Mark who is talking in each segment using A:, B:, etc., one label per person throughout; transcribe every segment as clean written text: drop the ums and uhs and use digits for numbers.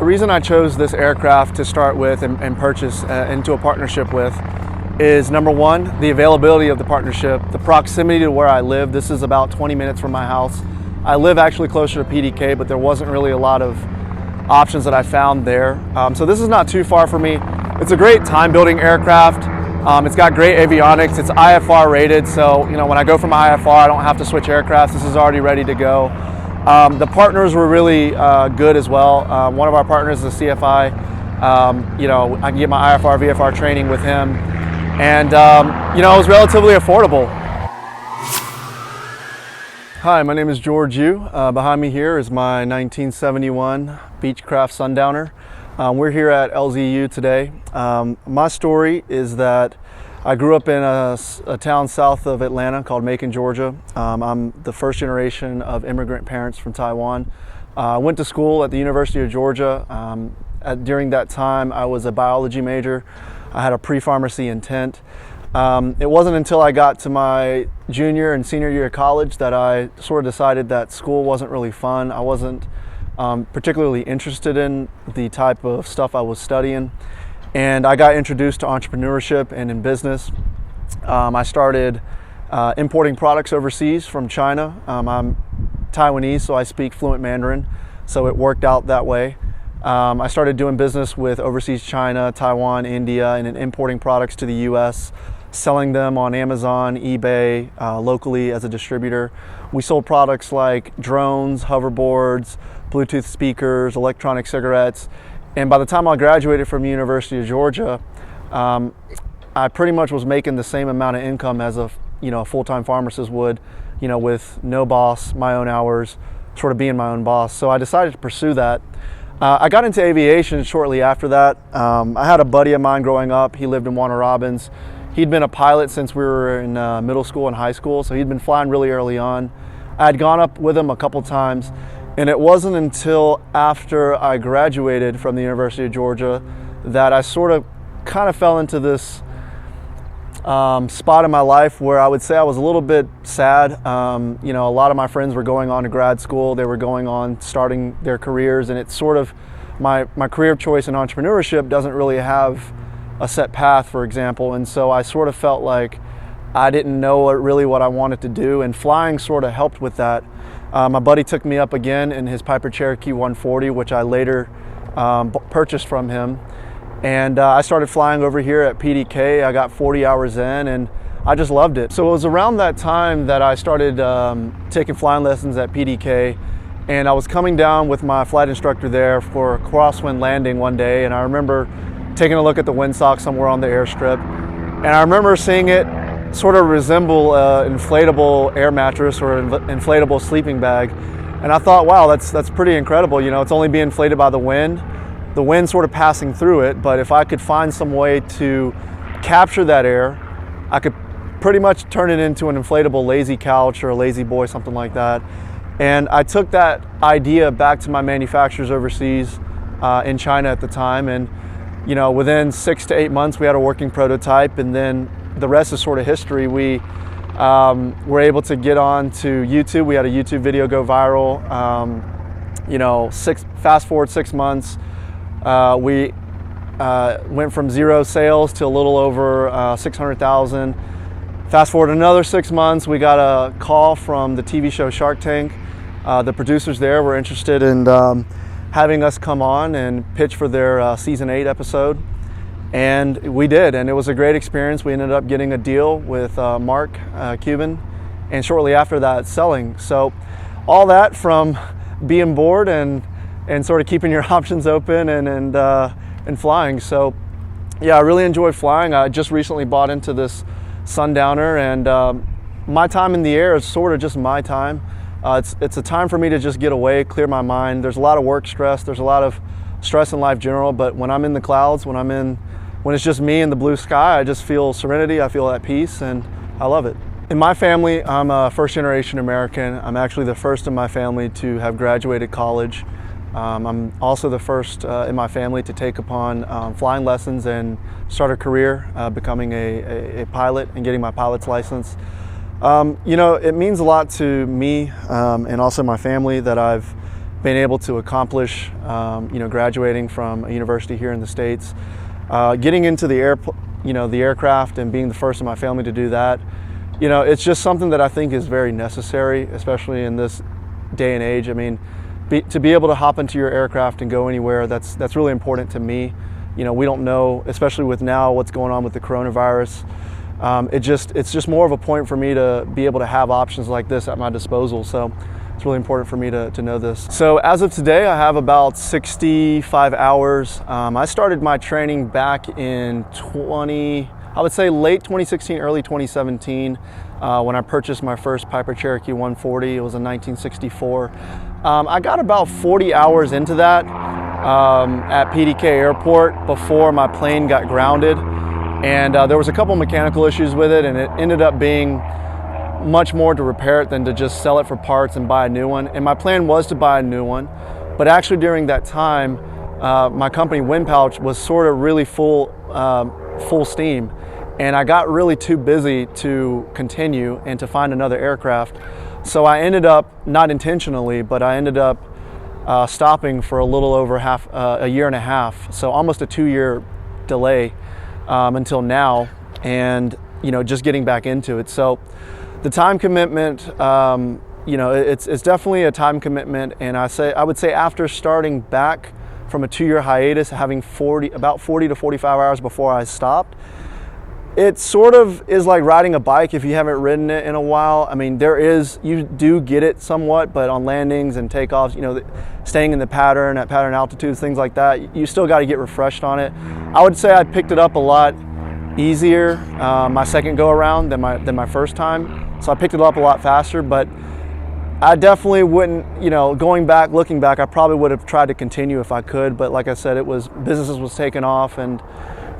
A: The reason I chose this aircraft to start with and purchase into a partnership with is, number one, the availability of the partnership, the proximity to where I live. This is about 20 minutes from my house. I live actually closer to PDK, but there wasn't really a lot of options that I found there. So this is not too far for me. It's a great time building aircraft. It's got great avionics. It's IFR rated, so when I go from IFR, I don't have to switch aircraft. This is already ready to go. The partners were really good as well. One of our partners is a CFI. I can get my IFR, VFR training with him, and it was relatively affordable. Hi, my name is George Yu. Behind me here is my 1971 Beechcraft Sundowner. We're here at LZU today. My story is that I grew up in a town south of Atlanta called Macon, Georgia. I'm the first generation of immigrant parents from Taiwan. I went to school at the University of Georgia. During that time, I was a biology major. I had a pre-pharmacy intent. It wasn't until I got to my junior and senior year of college that I sort of decided that school wasn't really fun. I wasn't particularly interested in the type of stuff I was studying, and I got introduced to entrepreneurship and in business. I started importing products overseas from China. I'm Taiwanese, so I speak fluent Mandarin, so it worked out that way. I started doing business with overseas China, Taiwan, India, and importing products to the US, selling them on Amazon, eBay, locally as a distributor. We sold products like drones, hoverboards, Bluetooth speakers, electronic cigarettes. And by the time I graduated from the University of Georgia, I pretty much was making the same amount of income as a full-time pharmacist would, with no boss, my own hours, sort of being my own boss. So I decided to pursue that. I got into aviation shortly after that. I had a buddy of mine growing up. He lived in Warner Robins. He'd been a pilot since we were in middle school and high school, so he'd been flying really early on. I had gone up with him a couple times, and it wasn't until after I graduated from the University of Georgia that I sort of kind of fell into this spot in my life where I would say I was a little bit sad. A lot of my friends were going on to grad school. They were going on starting their careers, and it's sort of my career choice in entrepreneurship doesn't really have a set path, for example, and so I sort of felt like I didn't know what I wanted to do, and flying sort of helped with that. My buddy took me up again in his Piper Cherokee 140, which I later purchased from him, and I started flying over here at PDK. I got 40 hours in, and I just loved it. So it was around that time that I started taking flying lessons at PDK, and I was coming down with my flight instructor there for a crosswind landing one day, and I remember taking a look at the windsock somewhere on the airstrip, and I remember seeing it sort of resemble an inflatable air mattress or an inflatable sleeping bag, and I thought, wow, that's pretty incredible. It's only being inflated by the wind sort of passing through it, but if I could find some way to capture that air, I could pretty much turn it into an inflatable lazy couch or a lazy boy, something like that. And I took that idea back to my manufacturers overseas in China at the time, and within 6 to 8 months, we had a working prototype, and then the rest is sort of history. We were able to get on to YouTube. We had a YouTube video go viral. Fast forward 6 months, we went from 0 sales to a little over 600,000. Fast forward another 6 months, we got a call from the TV show Shark Tank. The producers there were interested in having us come on and pitch for their season 8 episode, and we did, and it was a great experience. We ended up getting a deal with Mark Cuban, and shortly after that, selling. So all that from being bored and sort of keeping your options open and flying. So yeah, I really enjoy flying. I just recently bought into this Sundowner, and my time in the air is sort of just my time. It's a time for me to just get away, clear my mind. There's a lot of work stress. There's a lot of stress in life in general, but when I'm in the clouds, when it's just me and the blue sky, I just feel serenity. I feel at peace, and I love it. In my family, I'm a first-generation American. I'm actually the first in my family to have graduated college. I'm also the first in my family to take upon flying lessons and start a career becoming a pilot and getting my pilot's license. It means a lot to me and also my family that I've been able to accomplish, graduating from a university here in the States, getting into the aircraft and being the first in my family to do that. It's just something that I think is very necessary, especially in this day and age. I mean, to be able to hop into your aircraft and go anywhere, that's really important to me. We don't know, especially with now what's going on with the coronavirus. It's just more of a point for me to be able to have options like this at my disposal. So it's really important for me to know this. So as of today, I have about 65 hours. I started my training back in I would say late 2016, early 2017, when I purchased my first Piper Cherokee 140. It was a 1964. I got about 40 hours into that at PDK Airport before my plane got grounded. And there was a couple mechanical issues with it, and it ended up being much more to repair it than to just sell it for parts and buy a new one. And my plan was to buy a new one, but actually during that time, my company Wind Pouch was sort of really full steam, and I got really too busy to continue and to find another aircraft. So I ended up, not intentionally, but I ended up stopping for a little over a year and a half, so almost a 2-year delay until now, and just getting back into it. So the time commitment, it's definitely a time commitment, and I would say after starting back from a 2-year hiatus, having about 40 to 45 hours before I stopped, it sort of is like riding a bike if you haven't ridden it in a while. I mean, you do get it somewhat, but on landings and takeoffs, staying in the pattern at pattern altitudes, things like that, you still got to get refreshed on it. I would say I picked it up a lot easier my second go around than my first time. So I picked it up a lot faster, but I definitely wouldn't, looking back, I probably would have tried to continue if I could, but like I said, business was taking off, and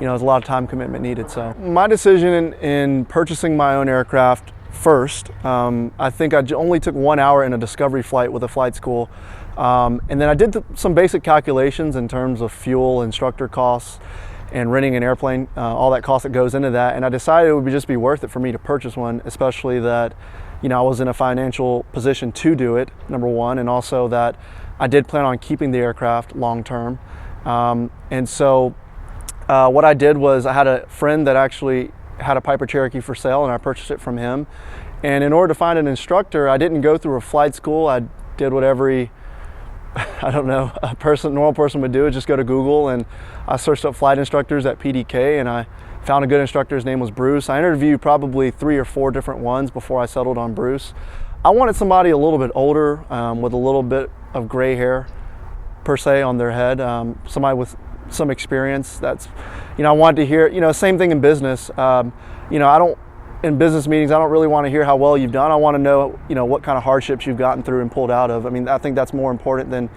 A: there's a lot of time commitment needed. So my decision in purchasing my own aircraft first, I think I only took 1 hour in a discovery flight with a flight school. And then I did some basic calculations in terms of fuel, instructor costs, and renting an airplane, all that cost that goes into that. And I decided it would just be worth it for me to purchase one, especially that, I was in a financial position to do it, number one, and also that I did plan on keeping the aircraft long term. And so what I did was I had a friend that actually had a Piper Cherokee for sale, and I purchased it from him. And in order to find an instructor, I didn't go through a flight school. I did what every normal person would do, is just go to Google, and I searched up flight instructors at PDK, and I found a good instructor. His name was Bruce. I interviewed probably 3 or 4 different ones before I settled on Bruce. I wanted somebody a little bit older, with a little bit of gray hair per se on their head, somebody with some experience. I wanted to hear, same thing in business. In business meetings, I don't really want to hear how well you've done. I want to know, what kind of hardships you've gotten through and pulled out of. I mean, I think that's more important than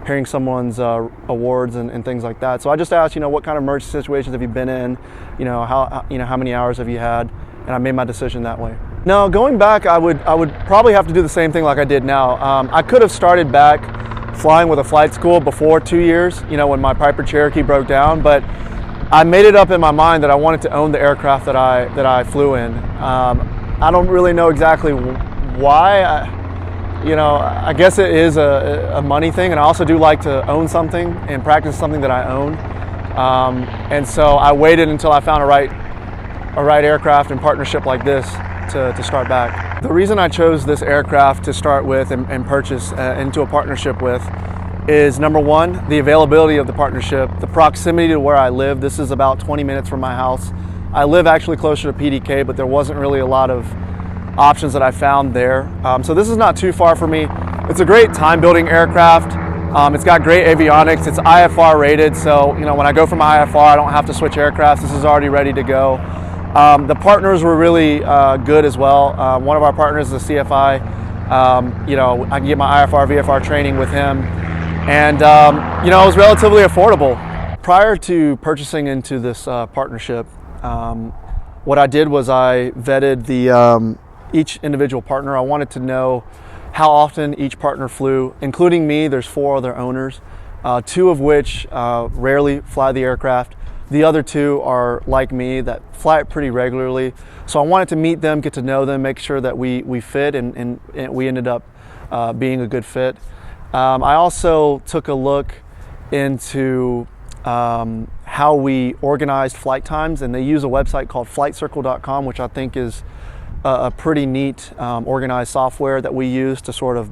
A: hearing someone's awards and things like that. So I just asked, what kind of emergency situations have you been in? How many hours have you had? And I made my decision that way. Now, going back, I would probably have to do the same thing like I did now. I could have started back flying with a flight school before 2 years, when my Piper Cherokee broke down, but I made it up in my mind that I wanted to own the aircraft that I flew in. I don't really know exactly why. I guess it is a money thing, and I also do like to own something and practice something that I own. And so I waited until I found a right aircraft and partnership like this to start back. The reason I chose this aircraft to start with and purchase into a partnership with is, number one, the availability of the partnership, the proximity to where I live. This is about 20 minutes from my house. I live actually closer to PDK, but there wasn't really a lot of options that I found there. So this is not too far for me. It's a great time building aircraft. It's got great avionics. It's IFR rated, so when I go from IFR, I don't have to switch aircrafts. This is already ready to go. The partners were really good as well. One of our partners is a CFI. I can get my IFR, VFR training with him. And it was relatively affordable. Prior to purchasing into this partnership, what I did was I vetted each individual partner. I wanted to know how often each partner flew, including me. There's 4 other owners, 2 of which rarely fly the aircraft. The other 2 are like me, that fly it pretty regularly. So I wanted to meet them, get to know them, make sure that we fit, and we ended up being a good fit. I also took a look into how we organized flight times, and they use a website called flightcircle.com, which I think is a pretty neat organized software that we use to sort of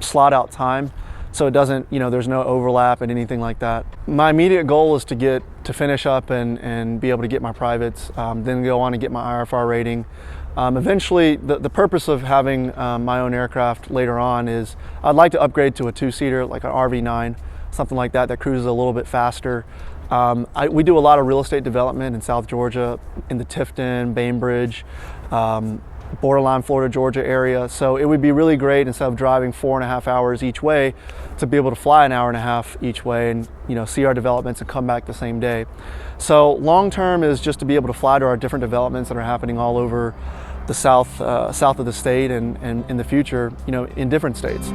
A: slot out time so it doesn't, there's no overlap and anything like that. My immediate goal is to finish up and be able to get my privates, then go on and get my IRFR rating. Eventually, the purpose of having my own aircraft later on is I'd like to upgrade to a two-seater, like an RV9, something like that cruises a little bit faster. We do a lot of real estate development in South Georgia, in the Tifton, Bainbridge, borderline Florida, Georgia area. So it would be really great, instead of driving 4.5 hours each way, to be able to fly an hour and a half each way and see our developments and come back the same day. So long term is just to be able to fly to our different developments that are happening all over the south of the state and in the future, in different states.